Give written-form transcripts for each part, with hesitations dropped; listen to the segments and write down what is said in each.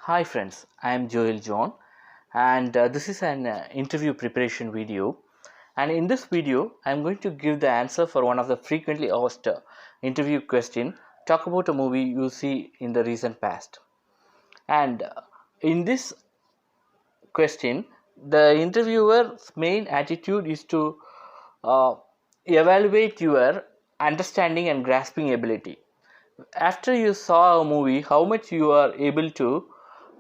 Hi friends, I am Joel John and this is an interview preparation video, and in this video I am going to give the answer for one of the frequently asked interview question. Talk about a movie you see in the recent past. And in this question the interviewer's main attitude is to uh, evaluate your understanding and grasping ability. After you saw a movie, how much you are able to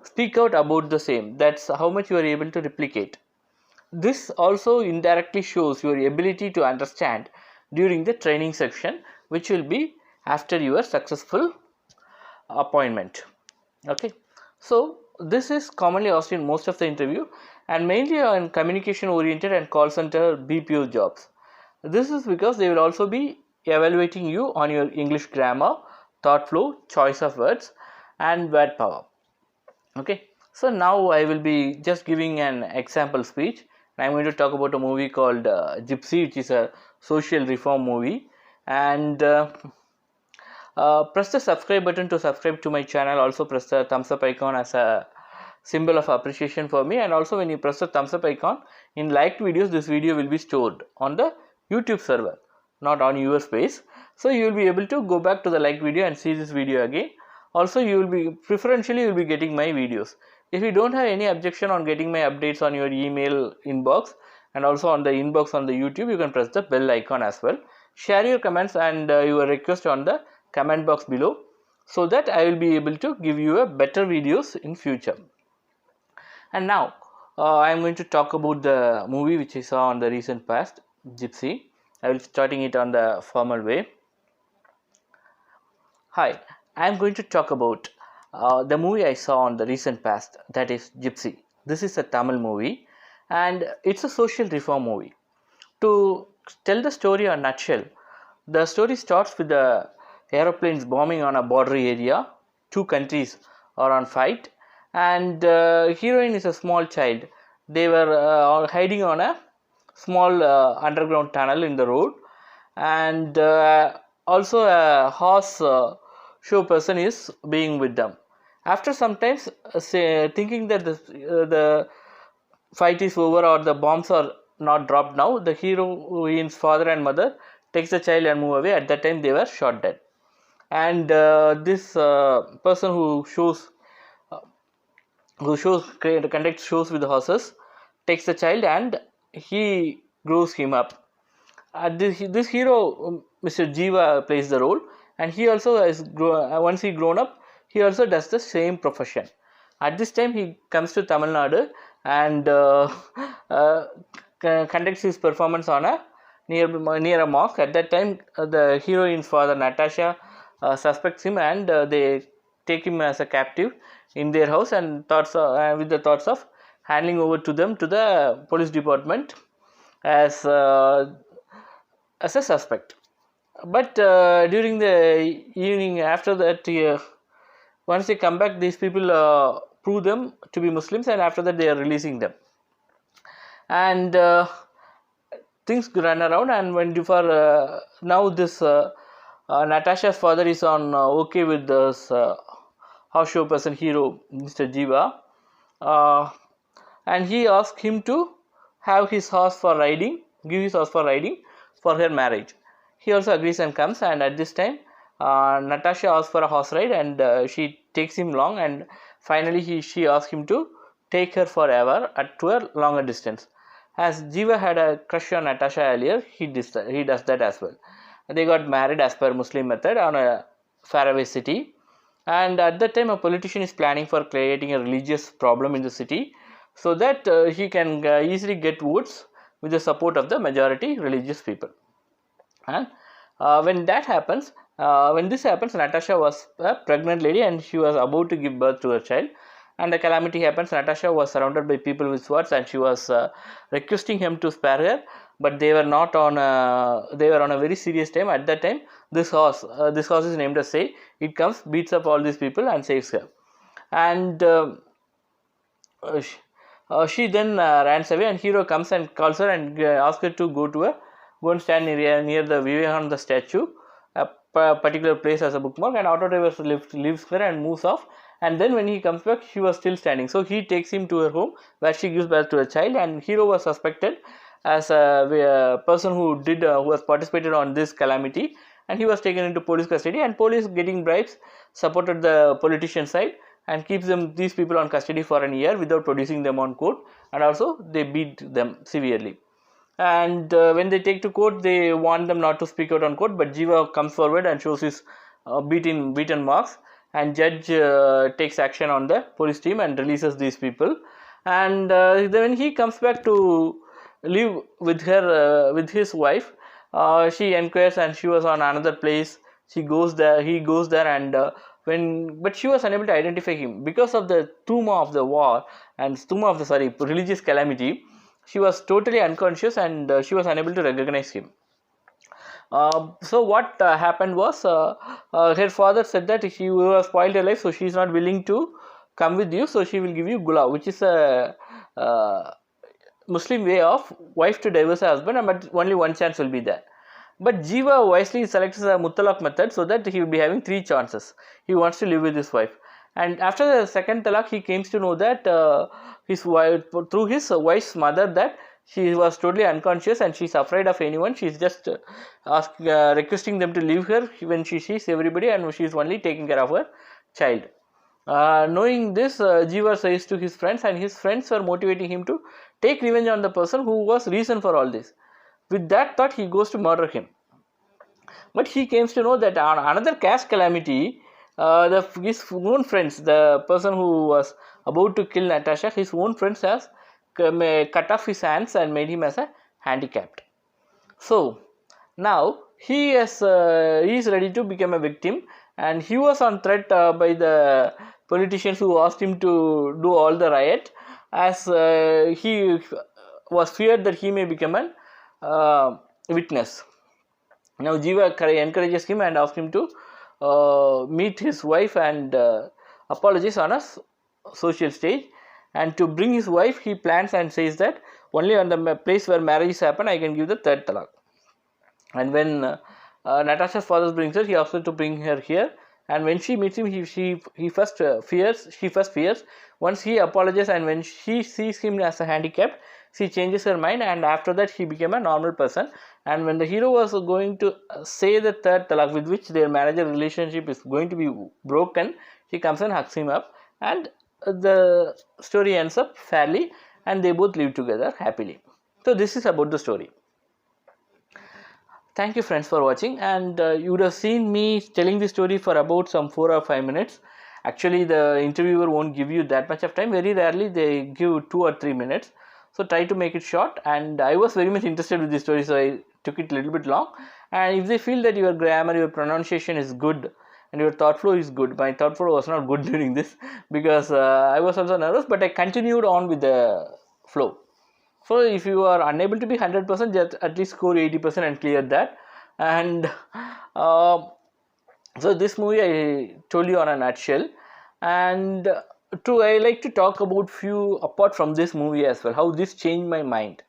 speak out about the same, that's how much you are able to replicate. This also indirectly shows your ability to understand during the training section, which will be after your successful appointment. Okay, so this is commonly asked in most of the interview and mainly on communication oriented and call center BPO jobs. This is because they will also be evaluating you on your English grammar, thought flow, choice of words and word power. Okay, so now I will be just giving an example speech. I am going to talk about a movie called Gypsy, which is a social reform movie. And press the subscribe button to subscribe to my channel. Also press the thumbs up icon as a symbol of appreciation for me, and also when you press the thumbs up icon in liked videos, this video will be stored on the YouTube server, not on your space. So you will be able to go back to the liked video and see this video again. Also you will be preferentially you will be getting my videos. If you don't have any objection on getting my updates on your email inbox and also on the inbox on the YouTube, you can press the bell icon as well. Share your comments and your request on the comment box below, so that I will be able to give you a better videos in future. And now I am going to talk about the movie which I saw on the recent past, Gypsy. I will starting it on the formal way. Hi, I am going to talk about the movie I saw on the recent past, that is Gypsy. This is a Tamil movie and it's a social reform movie. To tell the story in a nutshell, the story starts with the aeroplanes bombing on a border area. Two countries are on fight, and heroine is a small child. They were hiding on a small underground tunnel in the road, and also a horse show person is being with them. After some time, thinking that the fight is over or the bombs are not dropped now, the heroine's father and mother takes the child and move away. At that time they were shot dead, and this person conducts shows with the horses takes the child and he grows him up. This hero, Mr. Jiva, plays the role, and he also once he grown up, he also does the same profession. At this time he comes to Tamil Nadu and conducts his performance on a near a mosque. At that time the heroine's father Natasha suspects him, and they take him as a captive in their house, and with the thoughts of handing over to them to the police department as a suspect. But during the evening after that, once they come back, these people prove them to be Muslims, and after that they are releasing them. And things run around, and when for now this Natasha's father is on okay with this house show person hero Mr. Jiva, and he asked him to have his horse for riding, give his horse for riding for her marriage. He also agrees and comes, and at this time Natasha asks for a horse ride, and she takes him long, and finally she asks him to take her forever to a longer distance. As Jiva had a crush on Natasha earlier, he does that as well. They got married as per Muslim method on a faraway city, and at that time a politician is planning for creating a religious problem in the city, so that he can easily get votes with the support of the majority religious people. And when this happens, Natasha was a pregnant lady and she was about to give birth to her child, and the calamity happens. Natasha was surrounded by people with swords, and she was requesting him to spare her, but they were not on they were on a very serious time. At that time this horse is named as Say. It comes, beats up all these people and saves her, and she then runs away, and hero comes and calls her and asks her to go and stand near the Vivekananda statue, a particular place as a bookmark, and auto driver leaves her and moves off, and then when he comes back, she was still standing. So he takes him to her home, where she gives birth to a child, and hero was suspected as a person who has participated on this calamity, and he was taken into police custody, and police, getting bribes, supported the politician side and keeps these people on custody for a year without producing them on court, and also they beat them severely. And when they take to court, they want them not to speak out on court, but Jiva comes forward and shows his beaten marks, and judge takes action on the police team and releases these people. And then when he comes back to live with with his wife, she inquires, and she was on another place. He goes there, and but she was unable to identify him because of the trauma of the war and religious calamity. She was totally unconscious, and she was unable to recognize him. So what happened was, her father said that he will spoil her life, so she is not willing to come with you, so she will give you gula, which is a Muslim way of wife to divorce her husband, but only one chance will be there. But Jiva wisely selects the mutalaq method, so that he will be having 3 chances. He wants to live with his wife, and after the second talaq, he comes to know that his wife, through his wife's mother, that she was totally unconscious and she is afraid of anyone. She is just requesting them to leave her when she sees everybody, and she is only taking care of her child. Knowing this, Jiva says to his friends, and his friends were motivating him to take revenge on the person who was reason for all this. With that thought, he goes to murder him. But he comes to know that on another caste calamity, his own friends, the person who was about to kill Natasha, his own friends has cut off his hands and made him as a handicapped. So now he is ready to become a victim, and he was on threat by the politicians who asked him to do all the riot, as he was feared that he may become a witness. Now Jiva encourages him and asks him to meet his wife and apologize on a social stage. And to bring his wife, he plans and says that only on the place where marriages happen, I can give the 3rd talaq. And when Natasha's father brings her, he asks her to bring her here. And when she meets him, he first fears. Once he apologizes, and when she sees him as a handicapped, she changes her mind, and after that he became a normal person. And when the hero was going to say the 3rd talaq, with which their marital relationship is going to be broken, she comes and hugs him up, and the story ends up fairly, and they both live together happily. So this is about the story. Thank you friends for watching, and you would have seen me telling the story for about some 4 or 5 minutes. Actually, the interviewer won't give you that much of time. Very rarely they give 2 or 3 minutes. So try to make it short, and I was very much interested with this story, so I took it a little bit long. And if they feel that your grammar, your pronunciation is good, and your thought flow is good. My thought flow was not good during this, because I was also nervous, but I continued on with the flow. So if you are unable to be 100%, just at least score 80% and clear that. And so this movie I told you on a nutshell, and I like to talk about few apart from this movie as well, how this changed my mind.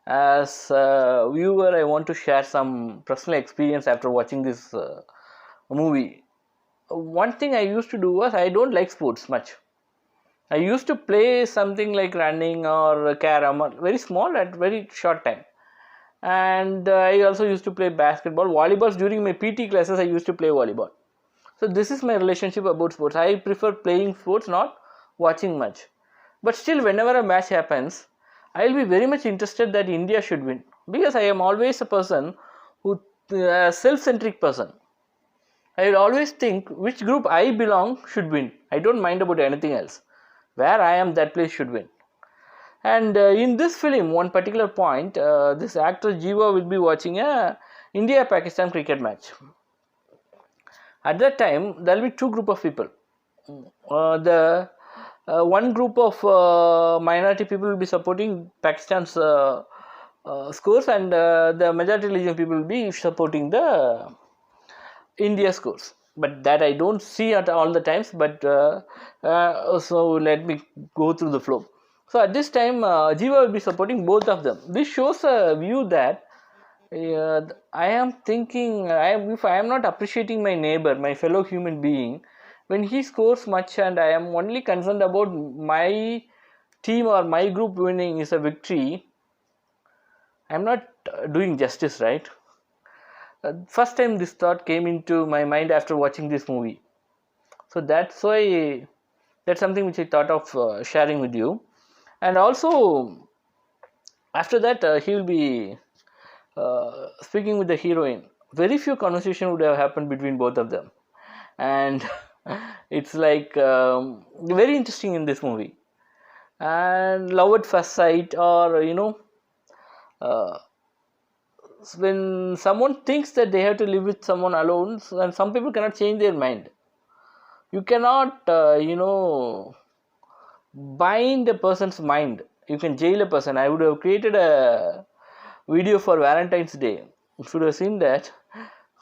As a viewer, I want to share some personal experience after watching this movie. One thing I used to do was, I don't like sports much. I used to play something like running or carom, very small at very short time. And I also used to play basketball, volleyball. During my PT classes, I used to play volleyball. So this is my relationship about sports. I prefer playing sports, not watching much. But still, whenever a match happens, I will be very much interested that India should win, because I am always a person who self-centric person. I will always think which group I belong should win. I don't mind about anything else. Where I am, that place should win. And in this film, one particular point, this actor Jiva will be watching a India-Pakistan cricket match. At that time, there will be 2 groups of people. One group of minority people will be supporting Pakistan's scores, and the majority religion people will be supporting the India scores. But that I don't see at all the times, but so let me go through the flow. So at this time, Jiva will be supporting both of them. This shows a view that I am thinking, if I am not appreciating my neighbor, my fellow human being, when he scores much and I am only concerned about my team or my group winning is a victory, I am not doing justice, right? First time this thought came into my mind after watching this movie. So that's why, that's something which I thought of sharing with you. And also after that he will be speaking with the heroine. Very few conversation would have happened between both of them, and it's like very interesting in this movie. And love at first sight, or uh, when someone thinks that they have to live with someone alone, and some people cannot change their mind. You cannot bind a person's mind. You can jail a person. I would have created a video for Valentine's Day. You should have seen that.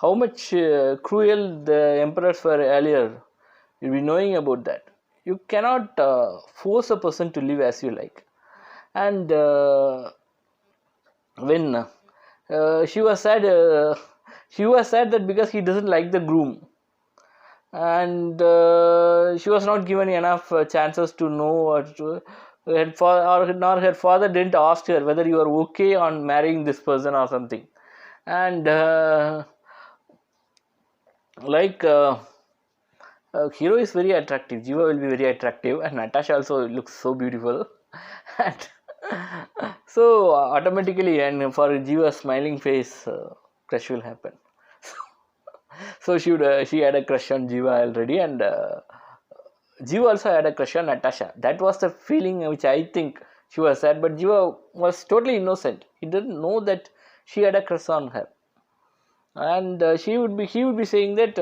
How much cruel the emperors were earlier. You'll be knowing about that. You cannot force a person to live as you like. And when she was sad that because he doesn't like the groom, and she was not given enough chances to know, nor her father didn't ask her whether you are okay on marrying this person or something. And like hero is very attractive, Jiva will be very attractive, and Natasha also looks so beautiful. And so automatically, and for Jiva's smiling face, crush will happen. So she had a crush on Jiva already, and Jiva also had a crush on Natasha. That was the feeling which I think she was sad, but Jiva was totally innocent. He didn't know that she had a crush on her, and he would be saying that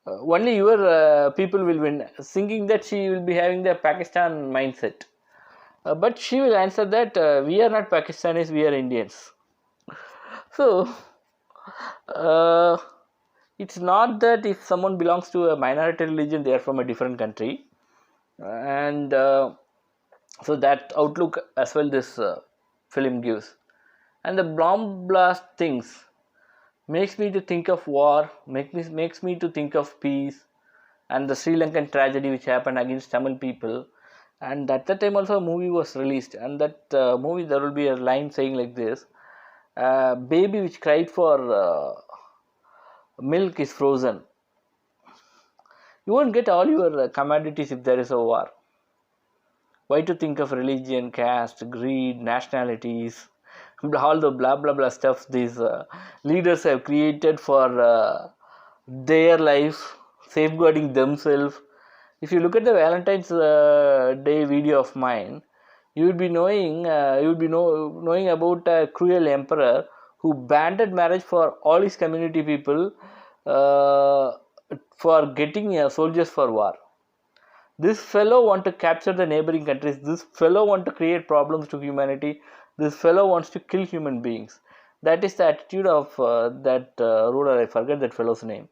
only your people will win, thinking that she will be having the Pakistan mindset. But she will answer that we are not Pakistanis, we are Indians. So it's not that if someone belongs to a minority religion, they are from a different country. And so that outlook as well this film gives. And the bomb blast things makes me to think of war, makes me to think of peace, and the Sri Lankan tragedy which happened against Tamil people. And at that time also a movie was released, and that movie there will be a line saying like this: baby which cried for milk is frozen. You won't get all your commodities if there is a war. Why to think of religion, caste, greed, nationalities, all the blah blah blah stuff these leaders have created for their life, safeguarding themselves. If you look at the Valentine's Day video of mine, you would be knowing knowing about a cruel emperor who banned marriage for all his community people uh, for getting soldiers for war. This fellow want to capture the neighboring countries. This fellow want to create problems to humanity. This fellow wants to kill human beings. That is the attitude of that ruler. I forget that fellow's name.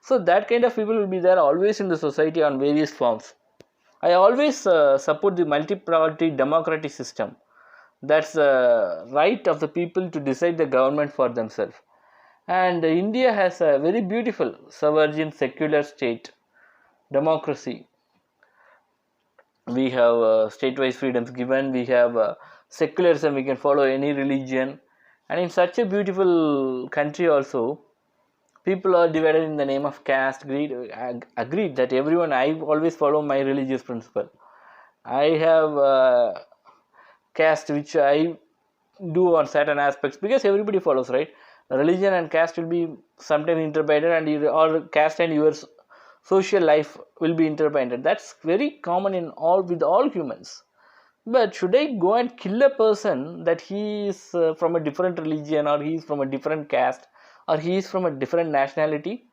So that kind of people will be there always in the society on various forms. I always support the multi-party democratic system. That's the right of the people to decide the government for themselves. And India has a very beautiful sovereign secular state democracy. We have state-wise freedoms given, we have secularism, we can follow any religion, and in such a beautiful country also people are divided in the name of caste, greed. Agreed that everyone, I always follow my religious principle. I have caste which I do on certain aspects because everybody follows, right? Religion and caste will be sometimes intertwined, and or caste and your social life will be intertwined. That's very common in all, with all humans. But should I go and kill a person that he is from a different religion, or he is from a different caste, or he is from a different nationality?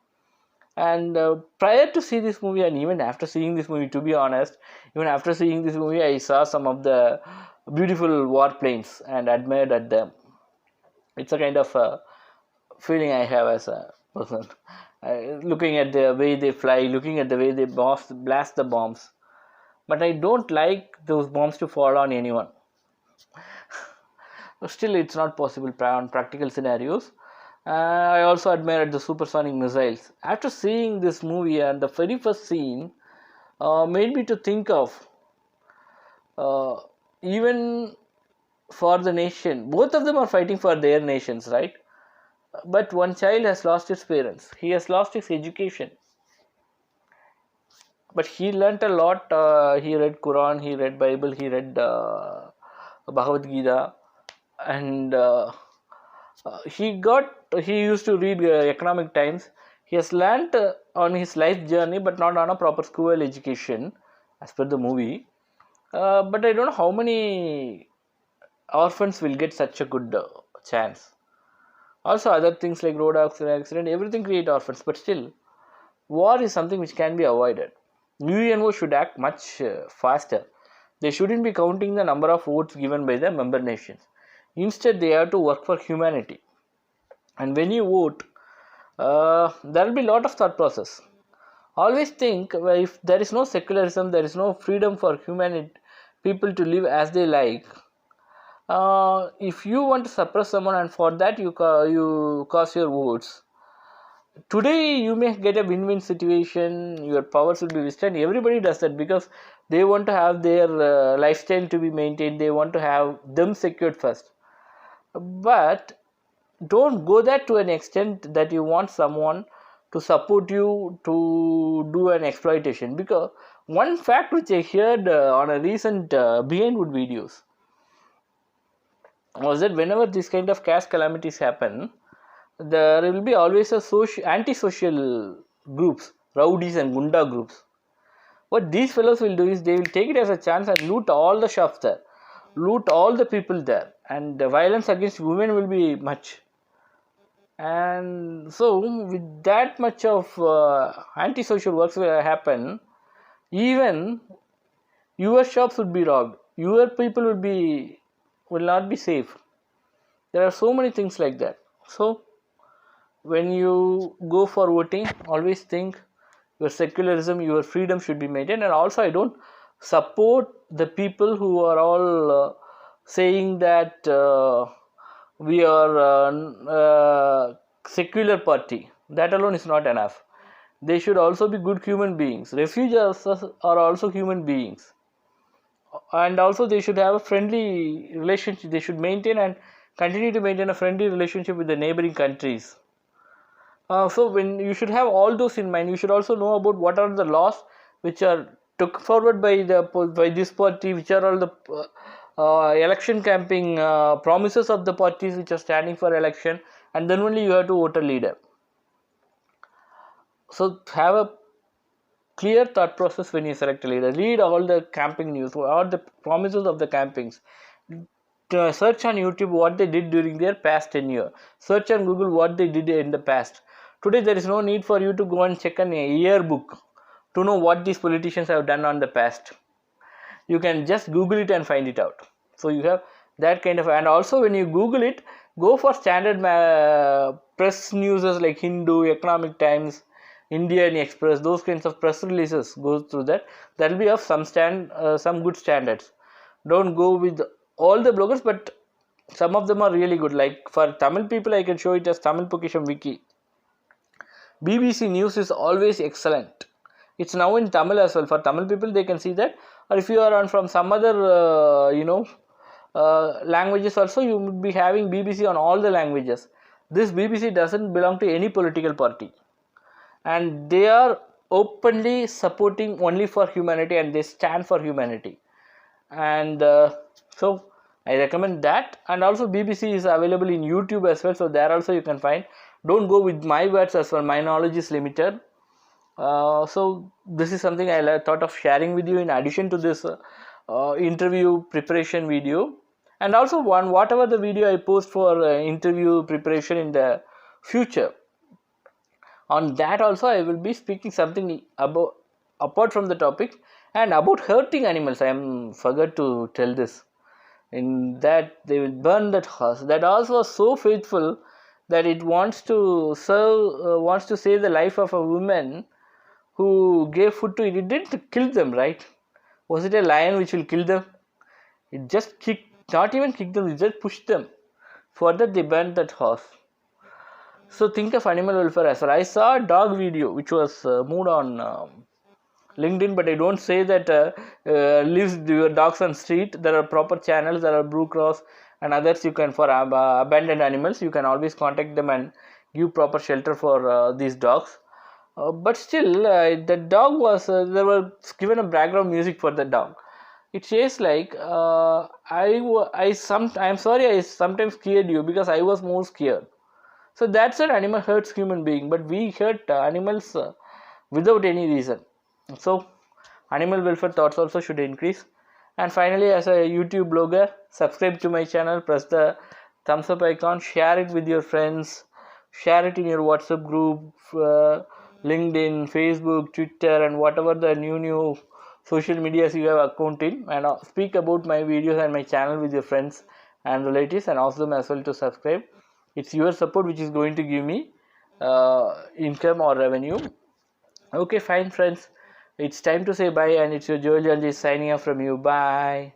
And prior to see this movie, and even after seeing this movie, to be honest, even after seeing this movie, I saw some of the beautiful warplanes and admired at them. It's a kind of feeling I have as a person. Looking at the way they fly, looking at the way they blast the bombs. But I don't like those bombs to fall on anyone. Still, it's not possible on practical scenarios. I also admired the supersonic missiles. After seeing this movie, and the very first scene made me to think of uh, even for the nation. Both of them are fighting for their nations, right? But one child has lost his parents. He has lost his education. But he learnt a lot. He read Quran, he read Bible, he read Bhagavad Gita, and he used to read Economic Times. He has learnt on his life journey, but not on a proper school education, as per the movie. But I don't know how many orphans will get such a good chance. Also, other things like road accident, everything create orphans. But still, war is something which can be avoided. UNO should act much faster. They shouldn't be counting the number of votes given by the member nations. Instead, they have to work for humanity. And when you vote, there will be a lot of thought process. Always think, if there is no secularism, there is no freedom for humanity, people to live as they like. If you want to suppress someone, and for that you cast your votes, today you may get a win-win situation. Your powers will be wasted. Everybody does that because they want to have their lifestyle to be maintained. They want to have them secured first. But don't go that to an extent that you want someone to support you to do an exploitation. Because one fact which I heard on a recent behind wood videos was that whenever this kind of caste calamities happen, there will be always a anti-social groups, rowdies and gunda groups. What these fellows will do is they will take it as a chance and loot all the shops there, loot all the people there, and the violence against women will be much. And so with that much of anti-social works will happen, even your shops would be robbed, your people will not be safe. There are so many things like that. So when you go for voting, always think your secularism, your freedom should be maintained. And also, I don't support the people who are all saying that we are secular party. That alone is not enough. They should also be good human beings. Refugees are also human beings, and also they should have a friendly relationship. They should maintain and continue to maintain a friendly relationship with the neighboring countries. So when you should have all those in mind, you should also know about what are the laws which are took forward by this party, which are all the election campaign promises of the parties which are standing for election, and then only you have to vote a leader. So have a clear thought process when you select a leader. Read all the campaign news, all the promises of the campaigns. Search on YouTube what they did during their past tenure. Search on Google what they did in the past. Today there is no need for you to go and check an yearbook to know what these politicians have done on the past. You can just Google it and find it out. So you have that kind of, and also when you Google it, go for standard press news like Hindu, Economic Times, Indian Express, those kinds of press releases. Go through that. That will be of some good standards. Don't go with all the bloggers, but some of them are really good. Like for Tamil people, I can show it as Tamil Pokisham Wiki. BBC News is always excellent. It's now in Tamil as well. For Tamil people, they can see that. Or if you are on from some other, languages also, you would be having BBC on all the languages. This BBC doesn't belong to any political party, and they are openly supporting only for humanity, and they stand for humanity. And so I recommend that. And also BBC is available in YouTube as well, so there also you can find. Don't go with my words as well, my knowledge is limited. So this is something I thought of sharing with you in addition to this interview preparation video. And also whatever the video I post for interview preparation in the future, on that also I will be speaking something about apart from the topic, and about hurting animals. I forgot to tell this. In that they will burn that horse. That horse was so faithful that it wants to save the life of a woman who gave food to it. It didn't kill them, right? Was it a lion which will kill them? It just not even kicked them, it just pushed them. For that they burned that horse. So think of animal welfare as well. I saw a dog video which was moved on LinkedIn, but I don't say that leaves your dogs on street. There are proper channels. There are Blue Cross and others. You can for abandoned animals. You can always contact them and give proper shelter for these dogs. But still, the dog was there was given a background music for the dog. It says like I'm sorry I sometimes scared you because I was more scared. So that's an animal hurts human being, but we hurt animals without any reason. So animal welfare thoughts also should increase. And finally, as a YouTube blogger, subscribe to my channel, press the thumbs up icon, share it with your friends, share it in your WhatsApp group, LinkedIn, Facebook, Twitter, and whatever the new social medias you have account in, and speak about my videos and my channel with your friends and relatives, and ask them as well to subscribe. It's your support which is going to give me income or revenue. Okay, fine friends, it's time to say bye, and it's your Joel Janji signing off from you. Bye.